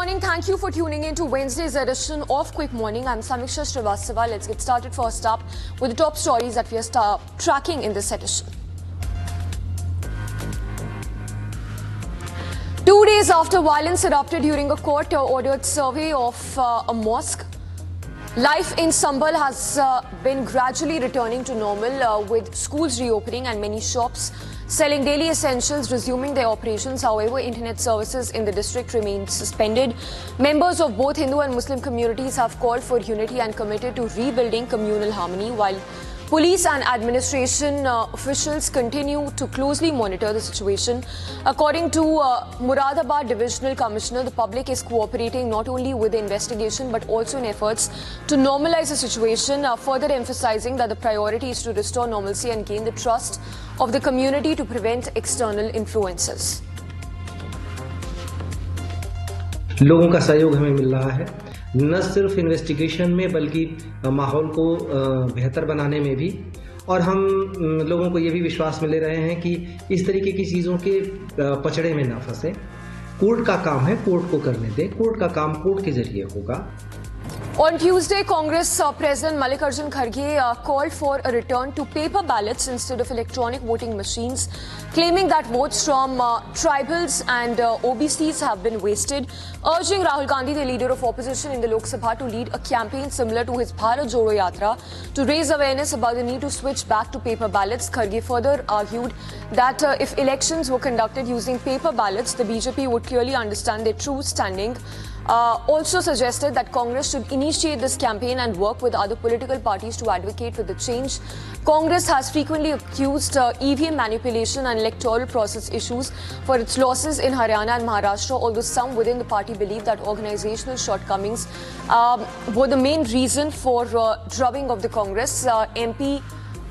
morning. Thank you for tuning in to Wednesday's edition of Quick Morning. I'm Samiksha Srivastava. Let's get started first up with the top stories that we are tracking in this edition. 2 days after violence erupted during a court-ordered survey of a mosque, life in Sambal has been gradually returning to normal with schools reopening and many shops selling daily essentials resuming their operations. However, internet services in the district remain suspended. Members of both Hindu and Muslim communities have called for unity and committed to rebuilding communal harmony, while police and administration officials continue to closely monitor the situation. According to Muradabad Divisional Commissioner, the public is cooperating not only with the investigation but also in efforts to normalize the situation, further emphasizing that the priority is to restore normalcy and gain the trust of the community to prevent external influences. लोगों का सहयोग हमें मिल रहा है, न सिर्फ investigation में बल्कि माहौल को बेहतर बनाने में भी, और हम लोगों को ये भी विश्वास में ले रहे हैं कि इस तरीके की चीज़ों के पचड़े में ना फंसे। कोर्ट का काम है, कोर्ट को करने दें, कोर्ट का काम कोर्ट के जरिए होगा। On Tuesday, Congress President Mallikarjun Kharge called for a return to paper ballots instead of electronic voting machines, claiming that votes from tribals and OBCs have been wasted, urging Rahul Gandhi, the leader of opposition in the Lok Sabha, to lead a campaign similar to his Bharat Jodo Yatra to raise awareness about the need to switch back to paper ballots. Kharge further argued that if elections were conducted using paper ballots, the BJP would clearly understand their true standing. Also suggested that Congress should initiate this campaign and work with other political parties to advocate for the change. Congress has frequently accused EVM manipulation and electoral process issues for its losses in Haryana and Maharashtra, although some within the party believe that organizational shortcomings were the main reason for drubbing of the Congress. MP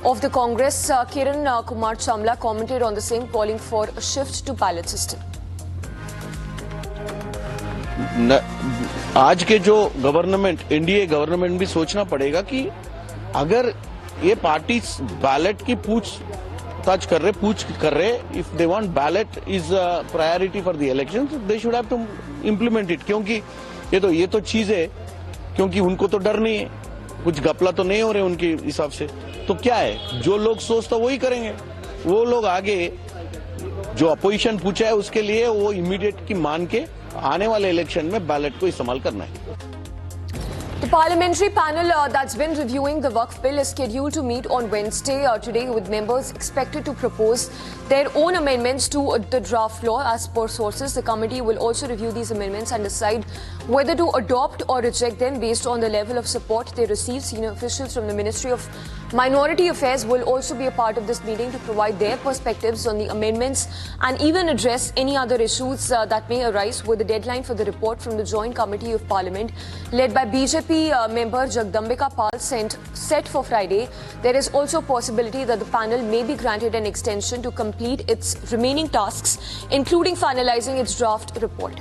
of the Congress, Kiran Kumar Chamala, commented on the same, calling for a shift to ballot system. आज के जो government, NDA government भी सोचना पड़ेगा कि अगर ये party ballot की पूछ कर रहे, if they want ballot is priority for the elections, they should have to implement it, क्योंकि ये तो चीज है, क्योंकि उनको तो डर नहीं है, कुछ घपला तो नहीं हो रहे उनके हिसाब से, तो क्या है, जो लोग सोचता वही करेंगे। वो लोग आगे जो अपोजिशन पूछा है उसके लिए वो इमीडिएट की मान के आने वाले इलेक्शन में बैलेट को इस्तेमाल करना है। The parliamentary panel that's been reviewing the Waqf bill is scheduled to meet on Wednesday today, with members expected to propose their own amendments to the draft law. As per sources, the committee will also review these amendments and decide whether to adopt or reject them based on the level of support they receive. Senior officials from the Ministry of Minority Affairs will also be a part of this meeting to provide their perspectives on the amendments and even address any other issues that may arise, with the deadline for the report from the Joint Committee of Parliament led by BJP member Jagdambika Pal set for Friday. There is also a possibility that the panel may be granted an extension to complete its remaining tasks, including finalizing its draft report.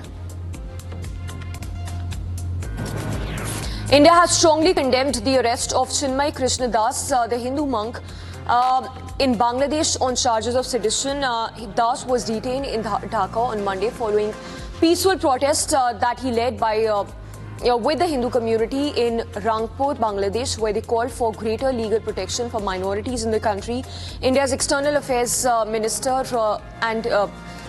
India has strongly condemned the arrest of Chinmay Krishnadas, the Hindu monk, in Bangladesh on charges of sedition. Das was detained in Dhaka on Monday following peaceful protest that he led with the Hindu community in Rangpur, Bangladesh, where they called for greater legal protection for minorities in the country. India's External Affairs Minister and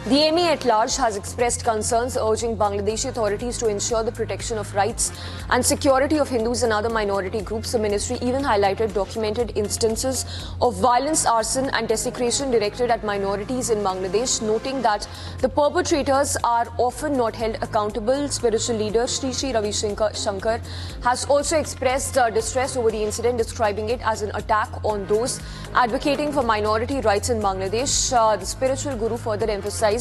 the ME at large has expressed concerns, urging Bangladeshi authorities to ensure the protection of rights and security of Hindus and other minority groups. The ministry even highlighted documented instances of violence, arson and desecration directed at minorities in Bangladesh, noting that the perpetrators are often not held accountable. Spiritual leader Sri Ravi Shankar has also expressed distress over the incident, describing it as an attack on those advocating for minority rights in Bangladesh. The spiritual guru further emphasized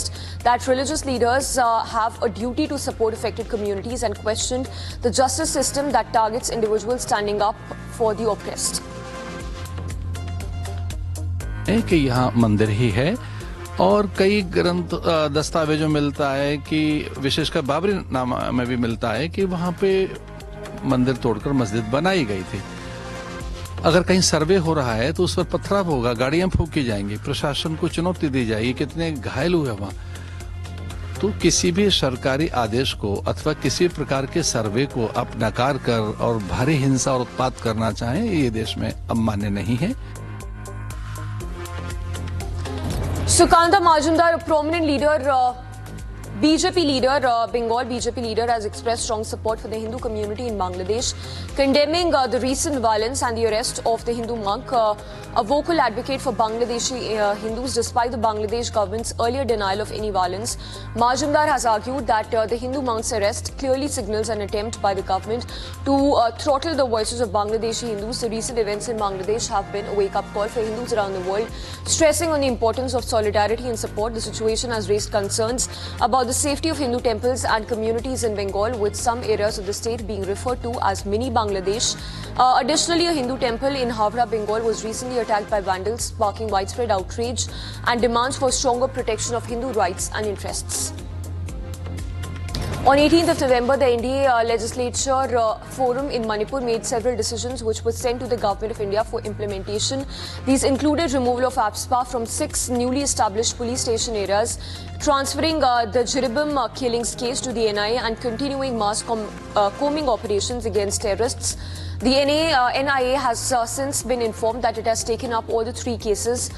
that religious leaders have a duty to support affected communities and questioned the justice system that targets individuals standing up for the oppressed. कि यहाँ मंदिर ही है और कई ग्रंथ दस्तावेजों मिलता है कि विशेषकर बाबरी नामा में भी मिलता है कि वहाँ पे मंदिर तोड़कर मस्जिद बनाई गई थी। अगर कहीं सर्वे हो रहा है तो उस पर पथराव होगा, गाड़ियां फूंकी जाएंगी, प्रशासन को चुनौती दी जाएगी, कितने घायल हुए वहां। तो किसी भी सरकारी आदेश को अथवा किसी प्रकार के सर्वे को आप नकार कर और भारी हिंसा और उत्पात करना चाहें, ये देश में अब मान्य नहीं है। Sukanta Majumdar, a prominent leader, BJP leader, Bengal BJP leader, has expressed strong support for the Hindu community in Bangladesh, condemning the recent violence and the arrest of the Hindu monk, a vocal advocate for Bangladeshi Hindus despite the Bangladesh government's earlier denial of any violence. Majumdar has argued that the Hindu monk's arrest clearly signals an attempt by the government to throttle the voices of Bangladeshi Hindus. The recent events in Bangladesh have been a wake-up call for Hindus around the world, stressing on the importance of solidarity and support. The situation has raised concerns about the safety of Hindu temples and communities in Bengal, with some areas of the state being referred to as mini Bangladesh. Additionally, a Hindu temple in Havra, Bengal was recently attacked by vandals, sparking widespread outrage and demands for stronger protection of Hindu rights and interests. On 18th of November, the NDA Legislature Forum in Manipur made several decisions which were sent to the Government of India for implementation. These included removal of APSPA from 6 newly established police station areas, transferring the Jiribam killings case to the NIA and continuing mass combing operations against terrorists. The NIA has since been informed that it has taken up all those three cases,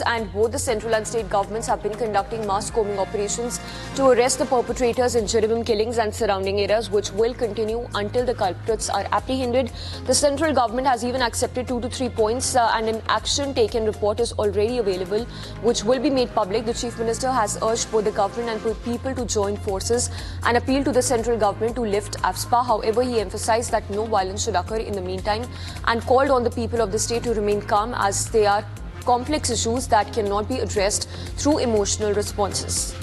and both the central and state governments have been conducting mass combing operations to arrest the perpetrators in Jiribam killings and surrounding areas, which will continue until the culprits are apprehended. The central government has even accepted 2 to 3 points and an action taken report is already available, which will be made public. The Chief Minister has urged both the government and people to join forces and appeal to the central government to lift APSPA. However, he emphasized that no violence should occur in the meantime and called on the people of the state to remain calm, as they are complex issues that cannot be addressed through emotional responses.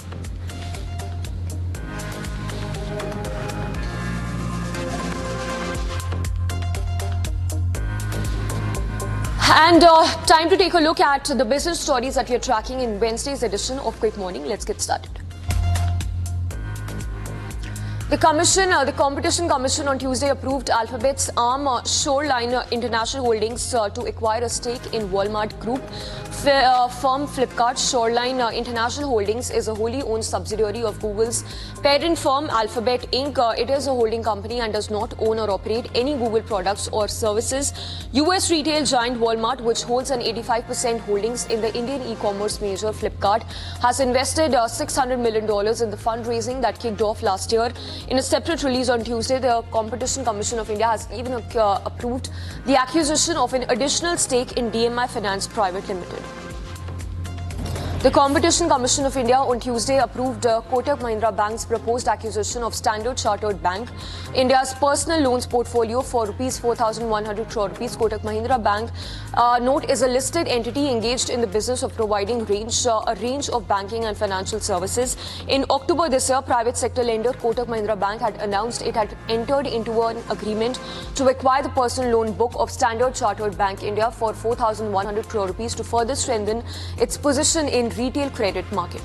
And time to take a look at the business stories that we are tracking in Wednesday's edition of Quick Morning. Let's get started. The Competition Commission on Tuesday approved Alphabet's arm Shoreline International Holdings to acquire a stake in Walmart Group firm Flipkart. Shoreline International Holdings is a wholly owned subsidiary of Google's parent firm Alphabet Inc. It is a holding company and does not own or operate any Google products or services. US retail giant Walmart, which holds an 85% holdings in the Indian e-commerce major Flipkart, has invested $600 million in the fundraising that kicked off last year. In a separate release on Tuesday, the Competition Commission of India has even approved the acquisition of an additional stake in DMI Finance Private Limited. The Competition Commission of India on Tuesday approved Kotak Mahindra Bank's proposed acquisition of Standard Chartered Bank, India's personal loans portfolio, for rupees 4,100 crore rupees. Kotak Mahindra Bank, note, is a listed entity engaged in the business of providing a range of banking and financial services. In October this year, private sector lender Kotak Mahindra Bank had announced it had entered into an agreement to acquire the personal loan book of Standard Chartered Bank India for 4,100 crore rupees to further strengthen its position in retail credit market.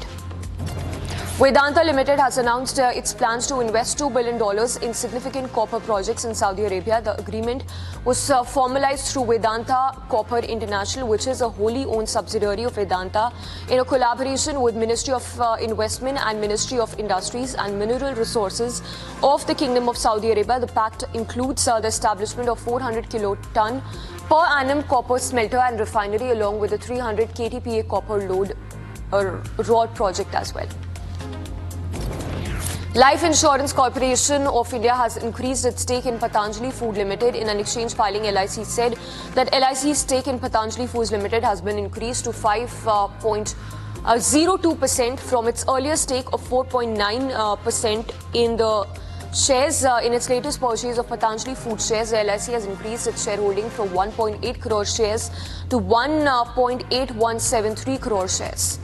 Vedanta Limited has announced its plans to invest $2 billion in significant copper projects in Saudi Arabia. The agreement was formalized through Vedanta Copper International, which is a wholly owned subsidiary of Vedanta, in a collaboration with Ministry of Investment and Ministry of Industries and Mineral Resources of the Kingdom of Saudi Arabia. The pact includes the establishment of 400 kiloton per annum copper smelter and refinery, along with a 300 KTPA copper rod project as well. Life Insurance Corporation of India has increased its stake in Patanjali Food Limited. In an exchange filing, LIC said that LIC's stake in Patanjali Foods Limited has been increased to 5.02% from its earlier stake of 4.9% in the shares. In its latest purchase of Patanjali Food shares, the LIC has increased its shareholding from 1.8 crore shares to 1.8173 crore shares.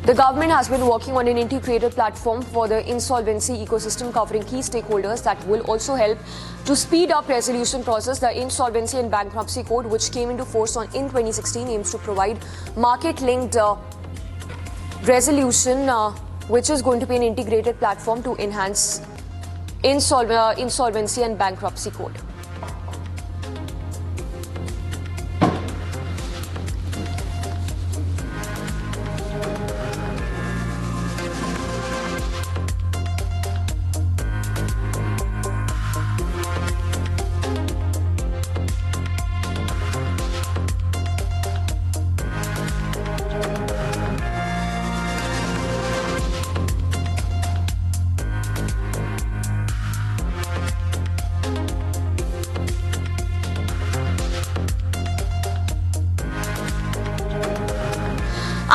The government has been working on an integrated platform for the insolvency ecosystem covering key stakeholders that will also help to speed up resolution process. The Insolvency and Bankruptcy Code, which came into force in 2016, aims to provide market-linked resolution, which is going to be an integrated platform to enhance Insolvency and Bankruptcy Code.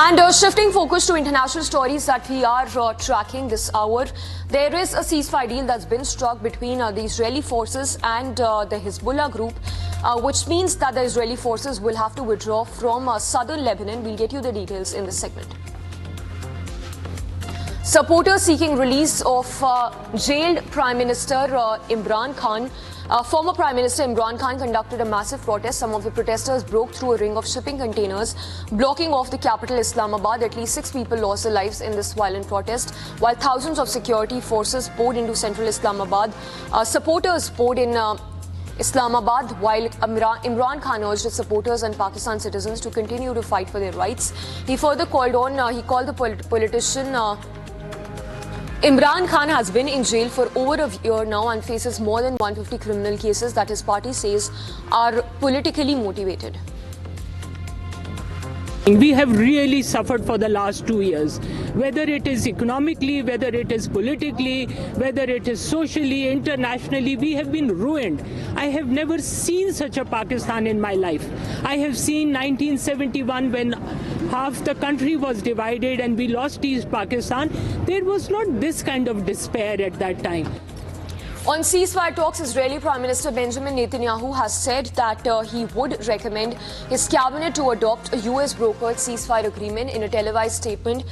And shifting focus to international stories that we are tracking this hour, there is a ceasefire deal that's been struck between the Israeli forces and the Hezbollah group, which means that the Israeli forces will have to withdraw from southern Lebanon. We'll get you the details in this segment. Supporters seeking release of jailed Prime Minister Imran Khan. Former Prime Minister Imran Khan conducted a massive protest. Some of the protesters broke through a ring of shipping containers, blocking off the capital Islamabad. At least 6 people lost their lives in this violent protest, while thousands of security forces poured into central Islamabad. Supporters poured in Islamabad, while Imran Khan urged his supporters and Pakistan citizens to continue to fight for their rights. He further called the politician Imran Khan has been in jail for over a year now and faces more than 150 criminal cases that his party says are politically motivated. We have really suffered for the last 2 years, whether it is economically, whether it is politically, whether it is socially, internationally, we have been ruined. I have never seen such a Pakistan in my life. I have seen 1971 when half the country was divided and we lost East Pakistan. There was not this kind of despair at that time. On ceasefire talks, Israeli Prime Minister Benjamin Netanyahu has said that he would recommend his cabinet to adopt a US brokered ceasefire agreement. In a televised statement,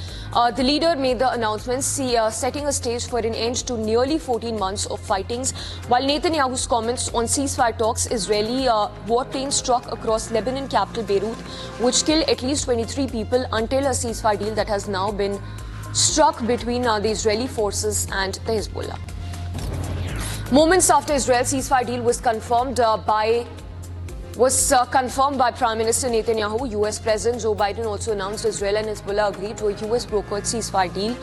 the leader made the announcement setting a stage for an end to nearly 14 months of fightings. While Netanyahu's comments on ceasefire talks, Israeli warplanes struck across Lebanon capital Beirut, which killed at least 23 people until a ceasefire deal that has now been struck between the Israeli forces and the Hezbollah. Moments after Israel's ceasefire deal was confirmed by Prime Minister Netanyahu, US President Joe Biden also announced Israel and Hezbollah agreed to a US brokered ceasefire deal.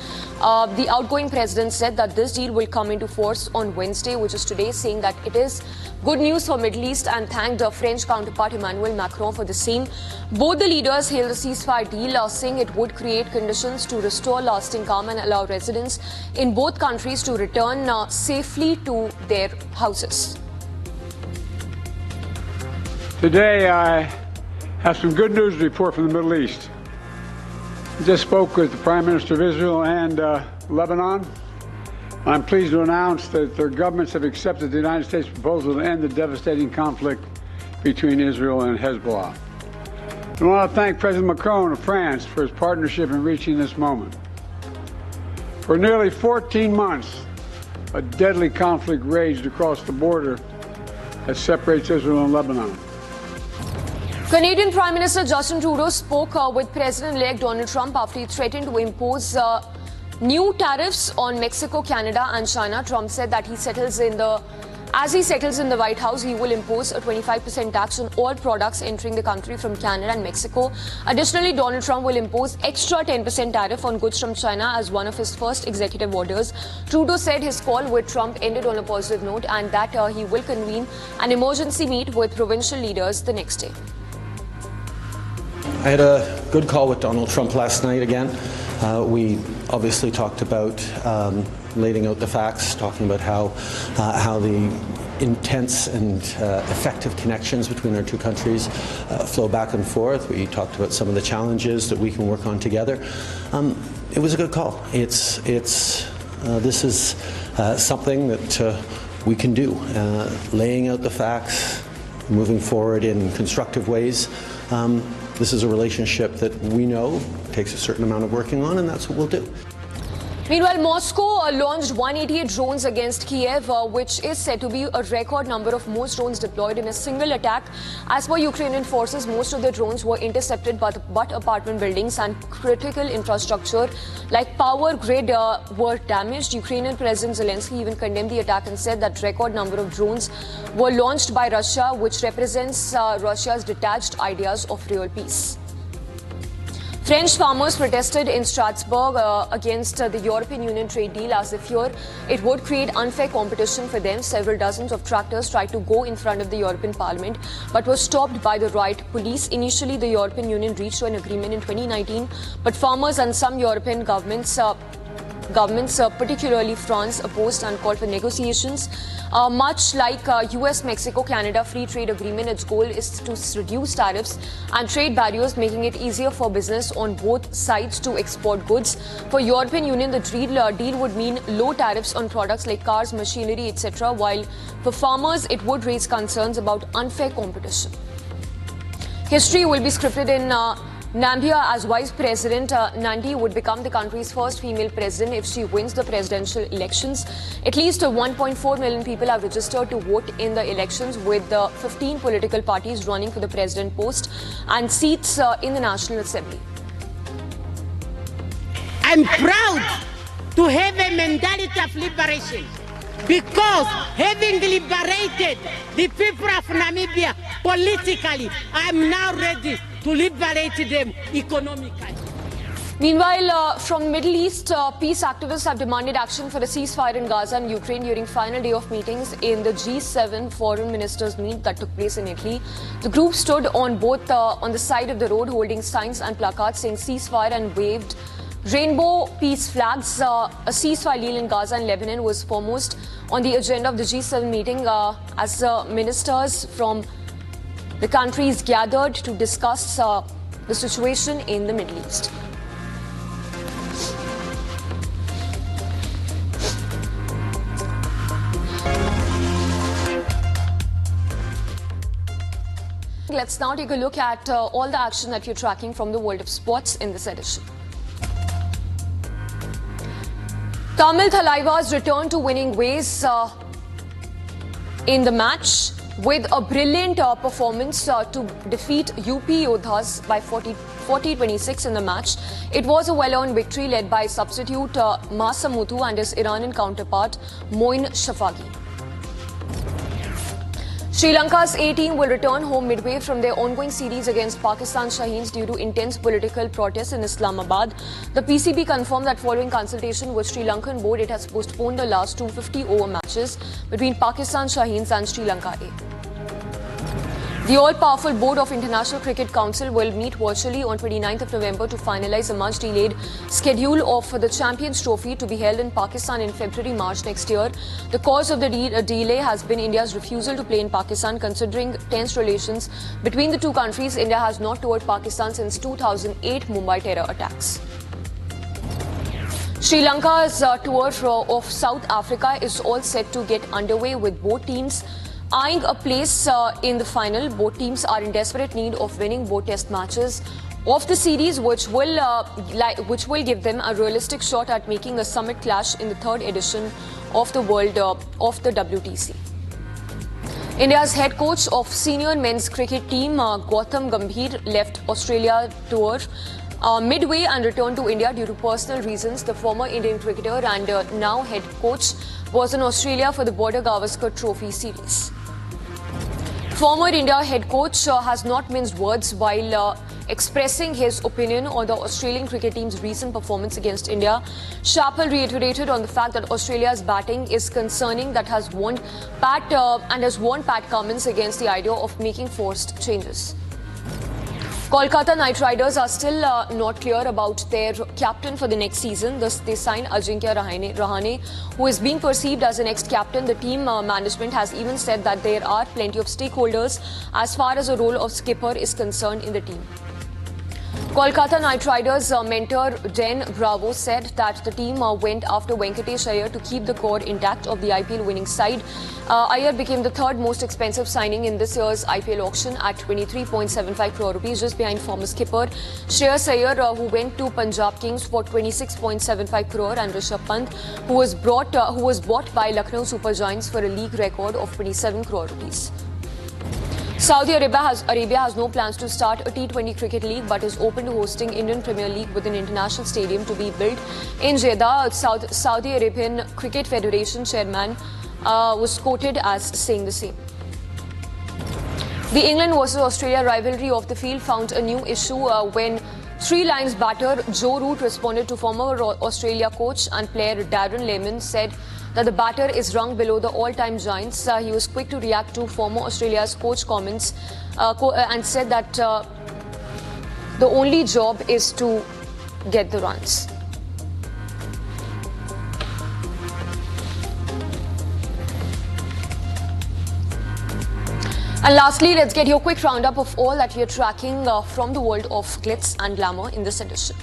The outgoing president said that this deal will come into force on Wednesday, which is today, saying that it is good news for Middle East and thanked the French counterpart Emmanuel Macron for the same. Both the leaders hailed the ceasefire deal, saying it would create conditions to restore lasting calm and allow residents in both countries to return safely to their houses. Today I have some good news to report from the Middle East. I just spoke with the Prime Minister of Israel and Lebanon. I'm pleased to announce that their governments have accepted the United States proposal to end the devastating conflict between Israel and Hezbollah. I want to thank President Macron of France for his partnership in reaching this moment. For nearly 14 months, a deadly conflict raged across the border that separates Israel and Lebanon. Canadian Prime Minister Justin Trudeau spoke with President-elect Donald Trump after he threatened to impose new tariffs on Mexico, Canada and China. Trump said that as he settles in the White House, he will impose a 25% tax on all products entering the country from Canada and Mexico. Additionally, Donald Trump will impose extra 10% tariff on goods from China as one of his first executive orders. Trudeau said his call with Trump ended on a positive note and that he will convene an emergency meet with provincial leaders the next day. I had a good call with Donald Trump last night again. We obviously talked about laying out the facts, talking about how the intense and effective connections between our two countries flow back and forth. We talked about some of the challenges that we can work on together. It was a good call. This is something that we can do, laying out the facts, moving forward in constructive ways. This is a relationship that we know takes a certain amount of working on, and that's what we'll do. Meanwhile, Moscow launched 188 drones against Kiev, which is said to be a record number of most drones deployed in a single attack. As per Ukrainian forces, most of the drones were intercepted, but apartment buildings and critical infrastructure like power grid were damaged. Ukrainian President Zelensky even condemned the attack and said that record number of drones were launched by Russia, which represents Russia's detached ideas of real peace. French farmers protested in Strasbourg against the European Union trade deal as they fear it would create unfair competition for them. Several dozens of tractors tried to go in front of the European Parliament but were stopped by the riot police. Initially, the European Union reached an agreement in 2019, but farmers and some European governments governments, particularly France, opposed and called for negotiations. Much like US, Mexico, Canada free trade agreement, its goal is to reduce tariffs and trade barriers, making it easier for business on both sides to export goods. For European Union, the deal would mean low tariffs on products like cars, machinery, etc., while for farmers, it would raise concerns about unfair competition. History will be scripted in Namibia as Vice President Nandi would become the country's first female president if she wins the presidential elections. At least 1.4 million people have registered to vote in the elections, with 15 political parties running for the president post and seats in the National Assembly. I'm proud to have a mentality of liberation, because having liberated the people of Namibia politically, I'm now ready to liberate them economically. Meanwhile, from Middle East, peace activists have demanded action for a ceasefire in Gaza and Ukraine during final day of meetings in the G7 foreign ministers meet that took place in Italy. The group stood on the side of the road holding signs and placards saying ceasefire and waved rainbow peace flags. A ceasefire deal in Gaza and Lebanon was foremost on the agenda of the G7 meeting as ministers from the countries gathered to discuss the situation in the Middle East. Let's now take a look at all the action that you're tracking from the world of sports in this edition. Tamil Thalaiva's return to winning ways in the match with a brilliant performance to defeat UP Yodhas by 40-26 in the match. It was a well-earned victory led by substitute Masamuthu and his Iranian counterpart Moin Shafagi. Sri Lanka's A team will return home midway from their ongoing series against Pakistan Shaheens due to intense political protests in Islamabad. The PCB confirmed that following consultation with Sri Lankan board, it has postponed the last 250-over matches between Pakistan Shaheens and Sri Lanka A. The all-powerful Board of International Cricket Council will meet virtually on 29th of November to finalize a much-delayed schedule of the Champions Trophy to be held in Pakistan in February-March next year. The cause of the delay has been India's refusal to play in Pakistan. Considering tense relations between the two countries, India has not toured Pakistan since 2008 Mumbai terror attacks. Sri Lanka's tour of South Africa is all set to get underway, with both teams eyeing a place in the final. Both teams are in desperate need of winning both test matches of the series, which will give them a realistic shot at making a summit clash in the third edition of the WTC. India's head coach of senior men's cricket team, Gautam Gambhir, left Australia tour midway and returned to India due to personal reasons. The former Indian cricketer and now head coach was in Australia for the Border Gavaskar Trophy series. Former India head coach has not minced words while expressing his opinion on the Australian cricket team's recent performance against India. Chappell reiterated on the fact that Australia's batting is concerning, that has warned Pat Cummins against the idea of making forced changes. Kolkata Knight Riders are still not clear about their captain for the next season. Thus, they signed Ajinkya Rahane, who is being perceived as the next captain. The team management has even said that there are plenty of stakeholders as far as the role of skipper is concerned in the team. Kolkata Knight Riders mentor Den Bravo said that the team went after Venkatesh Iyer to keep the core intact of the IPL winning side. Iyer became the third most expensive signing in this year's IPL auction at 23.75 crore rupees, just behind former skipper Shreyas Iyer, who went to Punjab Kings for 26.75 crore, and Rishabh Pant, who was bought by Lucknow Super Giants for a league record of 27 crore rupees. Saudi Arabia has no plans to start a T20 cricket league, but is open to hosting Indian Premier League with an international stadium to be built in Jeddah. Saudi Arabian Cricket Federation chairman was quoted as saying the same. The England versus Australia rivalry off the field found a new issue when Three Lions batter Joe Root responded to former Australia coach and player Darren Lehmann, said that the batter is rung below the all-time giants. He was quick to react to former Australia's coach comments and said that the only job is to get the runs. And lastly, let's get your quick roundup of all that we are tracking from the world of glitz and glamour in this edition.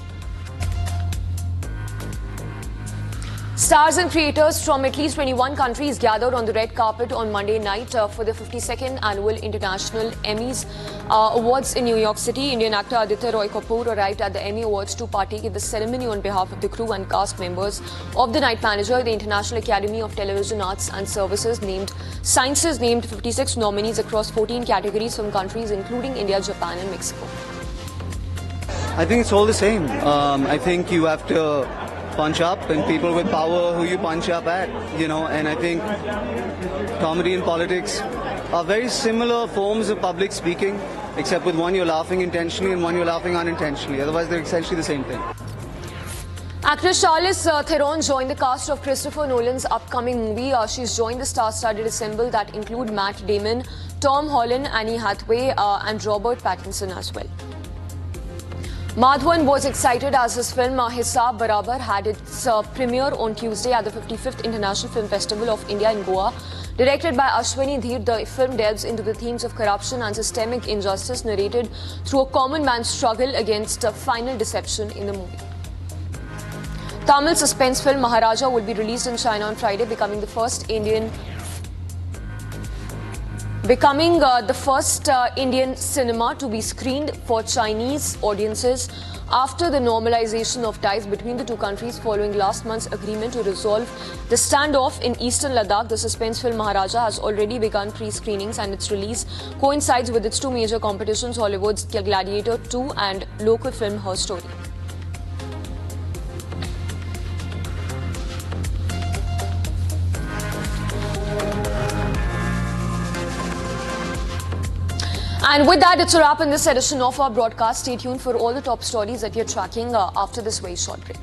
Stars and creators from at least 21 countries gathered on the red carpet on Monday night for the 52nd Annual International Emmys Awards in New York City. Indian actor Aditya Roy Kapoor arrived at the Emmy Awards to partake in the ceremony on behalf of the crew and cast members of the night manager. The International Academy of Television Arts and Sciences named 56 nominees across 14 categories from countries including India, Japan and Mexico. I think it's all the same. I think you have to punch up, and people with power who you punch up at, and I think comedy and politics are very similar forms of public speaking, except with one you're laughing intentionally and one you're laughing unintentionally. Otherwise, they're essentially the same thing. Actress Charlize Theron joined the cast of Christopher Nolan's upcoming movie. She's joined the star-studded ensemble that include Matt Damon, Tom Holland, Anne Hathaway and Robert Pattinson as well. Madhavan was excited as his film Hisab Barabar had its premiere on Tuesday at the 55th International Film Festival of India in Goa. Directed by Ashwini Dheer, the film delves into the themes of corruption and systemic injustice narrated through a common man's struggle against final deception in the movie. Tamil suspense film Maharaja will be released in China on Friday, becoming the first Indian cinema to be screened for Chinese audiences after the normalization of ties between the two countries following last month's agreement to resolve the standoff in eastern Ladakh. The suspense film Maharaja has already begun pre-screenings and its release coincides with its two major competitions, Hollywood's Gladiator 2 and local film Her Story. And with that, it's a wrap in this edition of our broadcast. Stay tuned for all the top stories that you're tracking after this very short break.